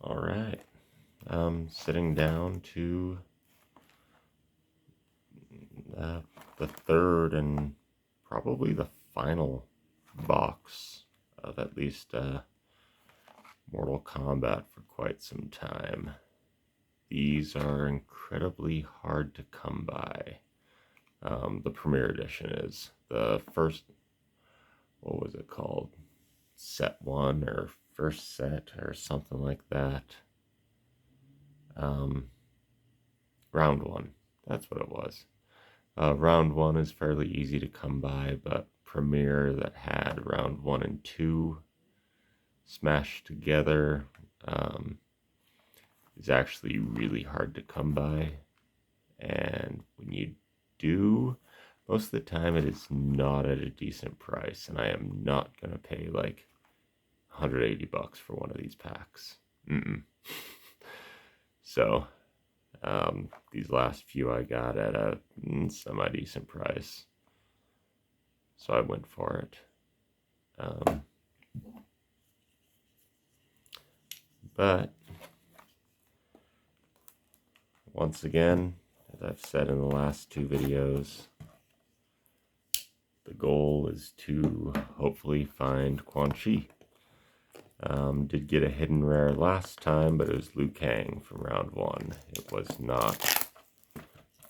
Alright, sitting down to the third and probably the final box of at least Mortal Kombat for quite some time. These are incredibly hard to come by. The Premier Edition is. The first, what was it called? Set 1 or first set or something like that. Round 1, that's what it was. Round 1 is fairly easy to come by, but Premier that had round 1 and 2 smashed together is actually really hard to come by. And when you do, most of the time it is not at a decent price, and I am not going to pay like $180 for one of these packs. So these last few I got at a semi-decent price, so I went for it. But once again, as I've said in the last two videos, the goal is to hopefully find Quan Chi. Did get a hidden rare last time, but it was Liu Kang from round 1. It was not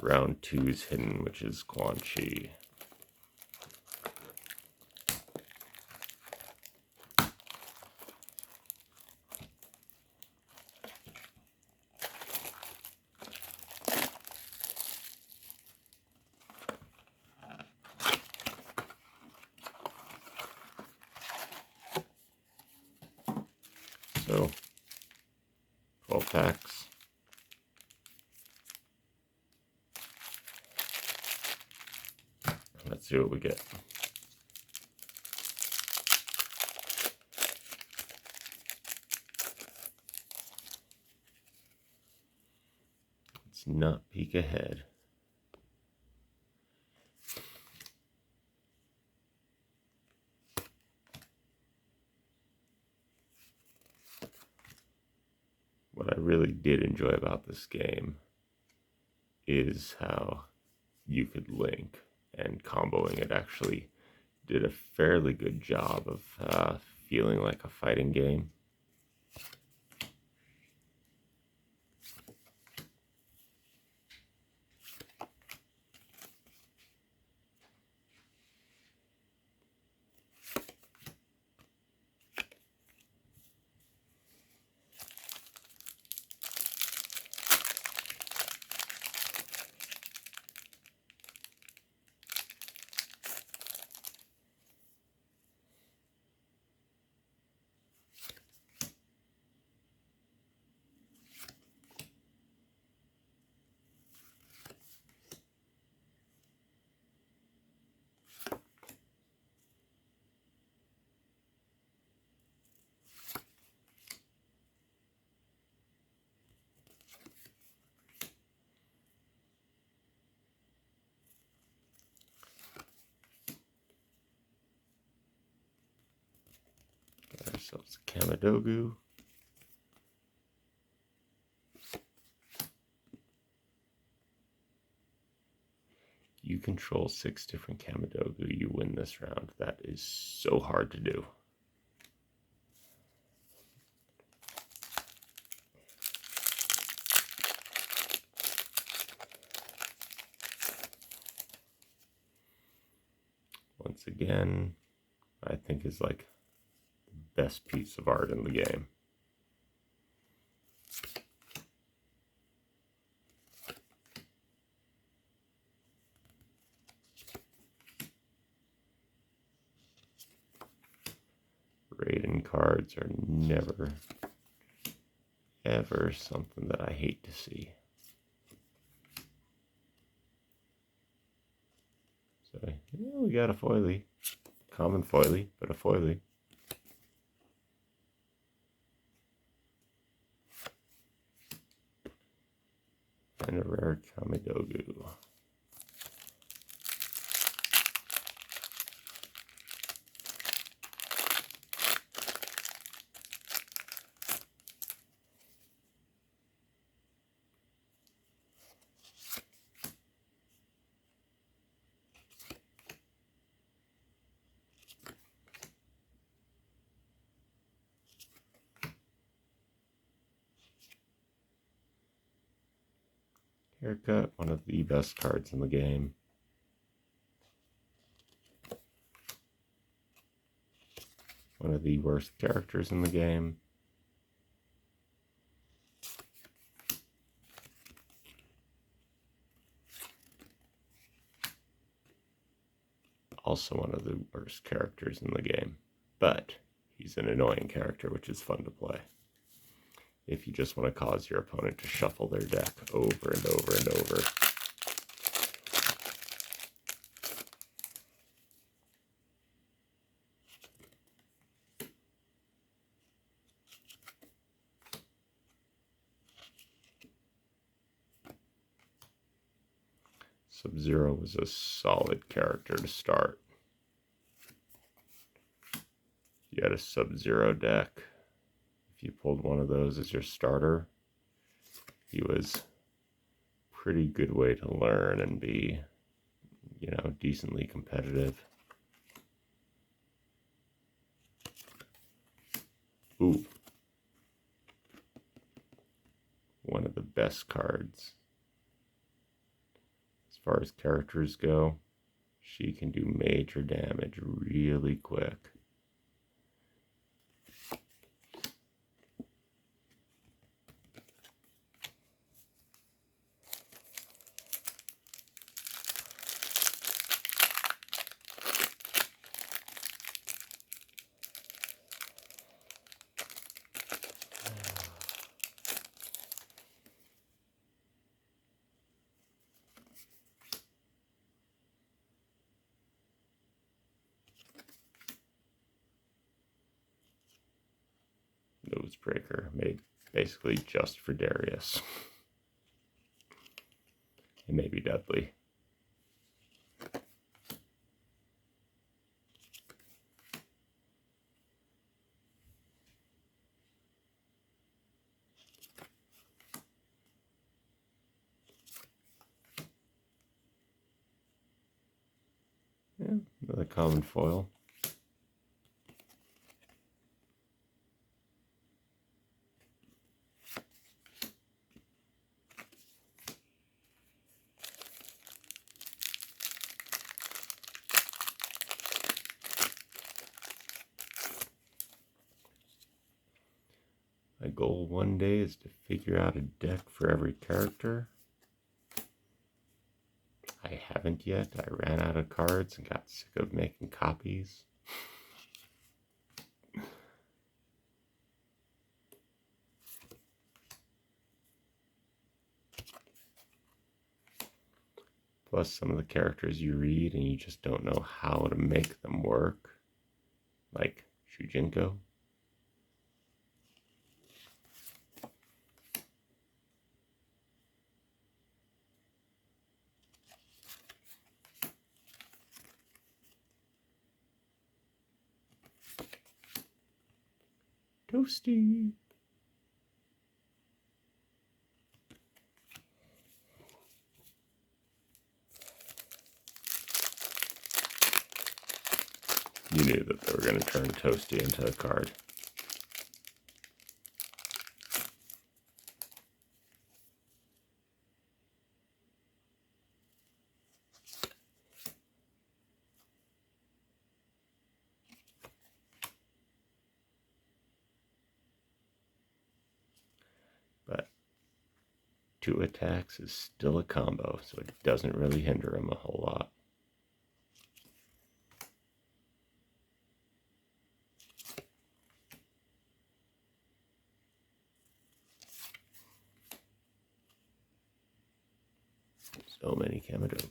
round 2's hidden, which is Quan Chi. So, 12 packs. Let's see what we get. Let's not peek ahead. What I really did enjoy about this game is how you could link, and comboing it actually did a fairly good job of feeling like a fighting game. Got ourselves a Kamidogu. You control 6 different Kamidogu, you win this round. That is so hard to do. Once again, I think is like the best piece of art in the game. Raiden cards are never, ever something that I hate to see. So, yeah, we got a foily. Common foily, but a foily. And a rare Kamidogu. Haircut, one of the best cards in the game. One of the worst characters in the game. Also one of the worst characters in the game. But he's an annoying character, which is fun to play. If you just want to cause your opponent to shuffle their deck over and over and over. Sub-Zero was a solid character to start. You had a Sub-Zero deck. If you pulled one of those as your starter, he was a pretty good way to learn and be, you know, decently competitive. Ooh. One of the best cards. As far as characters go, she can do major damage really quick. Nosebreaker, made basically just for Darius. And maybe Dudley. Yeah, another common foil. My goal one day is to figure out a deck for every character. I haven't yet. I ran out of cards and got sick of making copies. Plus, some of the characters you read and you just don't know how to make them work. Like Shujinko. Toasty. You knew that they were going to turn Toasty into a card. But 2 attacks is still a combo, so it doesn't really hinder him a whole lot. So many Kamidogu.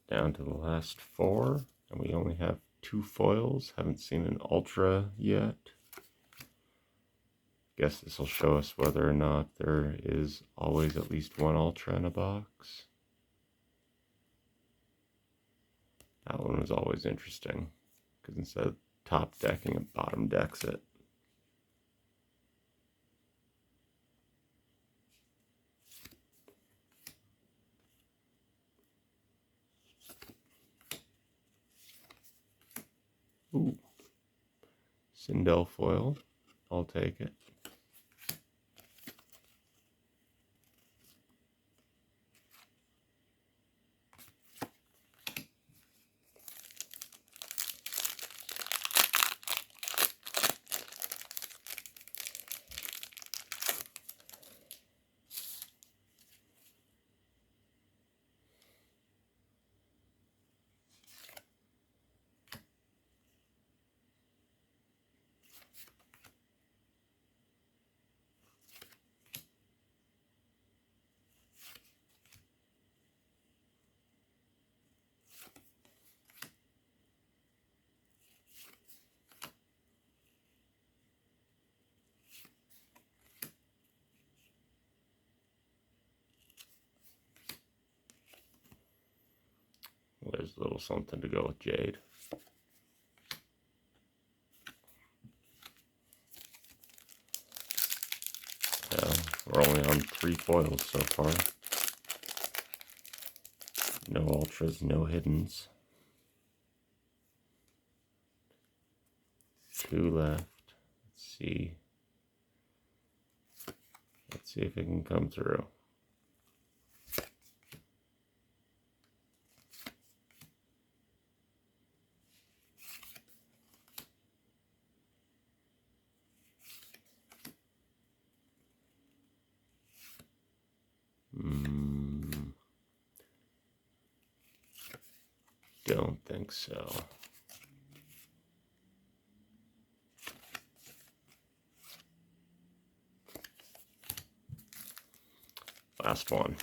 Down to the last 4, and we only have 2 foils. Haven't seen an ultra yet. Guess this will show us whether or not there is always at least one ultra in a box. That one was always interesting, because instead of top decking, it bottom decks it. Ooh. Sindel foil. I'll take it. There's a little something to go with Jade. We're only on 3 foils so far. No ultras, no hiddens. 2 left. Let's see. Let's see if it can come through. Don't think so. Last one.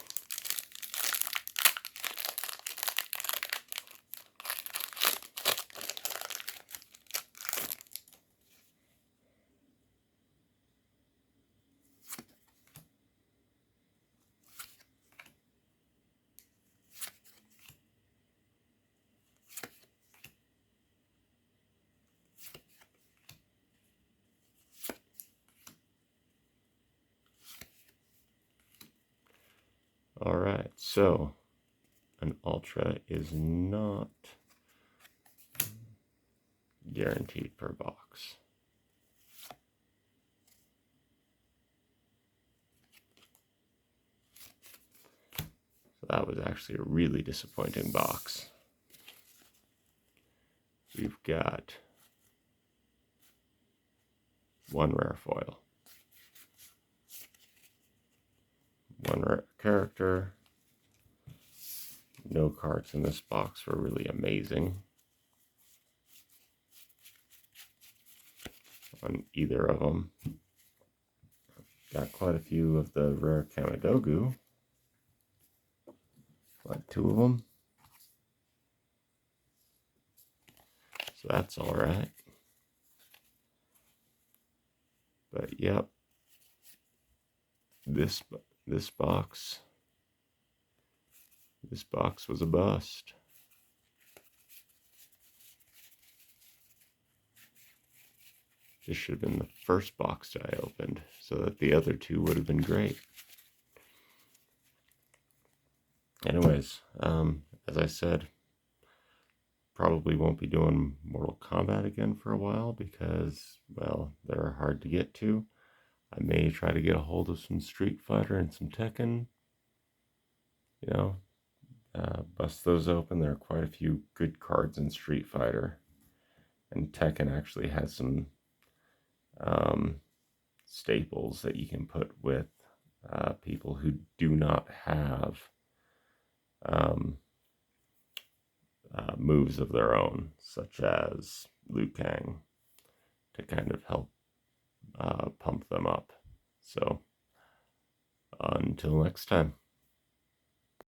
All right, so an ultra is not guaranteed per box. So that was actually a really disappointing box. We've got 1 rare foil, 1 rare character. No cards in this box were really amazing on either of them. Got quite a few of the rare Kamidogu. Like 2 of them. So that's all right. But yep, this box was a bust. This should have been the first box that I opened, so that the other 2 would have been great. Anyways, as I said, probably won't be doing Mortal Kombat again for a while because, well, they're hard to get to. I may try to get a hold of some Street Fighter and some Tekken. You know, bust those open. There are quite a few good cards in Street Fighter. And Tekken actually has some staples that you can put with people who do not have moves of their own, such as Liu Kang, to kind of help pump them up. So until next time.